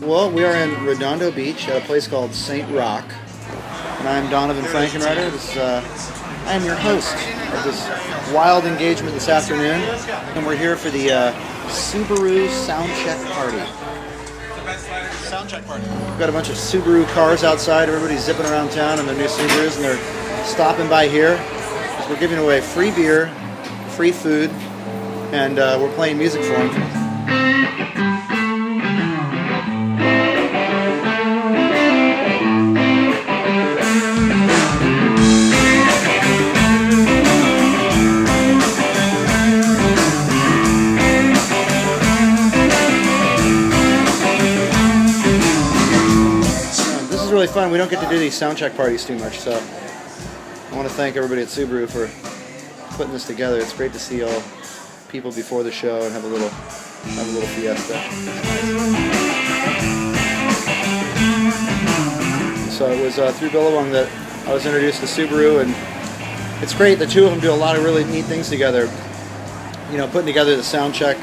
Well, we are in Redondo Beach at a place called St. Rock, and I'm Donavon I am your host of this wild engagement this afternoon, and we're here for the Subaru Soundcheck Party. Soundcheck party. We've got a bunch of Subaru cars outside. Everybody's zipping around town in their new Subarus, and they're stopping by here. We're giving away free beer, free food, and we're playing music for them. Really fun. We don't get to do these soundcheck parties too much, so I want to thank everybody at Subaru for putting this together. It's great to see all people before the show and have a little fiesta. So it was through Billabong that I was introduced to Subaru, and it's great. The two of them do a lot of really neat things together. You know, putting together the soundcheck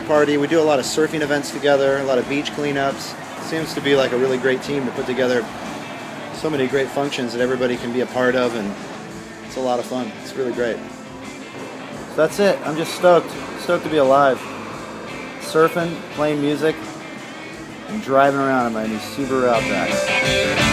party. We do a lot of surfing events together, a lot of beach cleanups. Seems to be like a really great team to put together so many great functions that everybody can be a part of, and it's a lot of fun. It's really great. So that's it. I'm just stoked to be alive. Surfing, playing music, and driving around in my new Subaru Outback.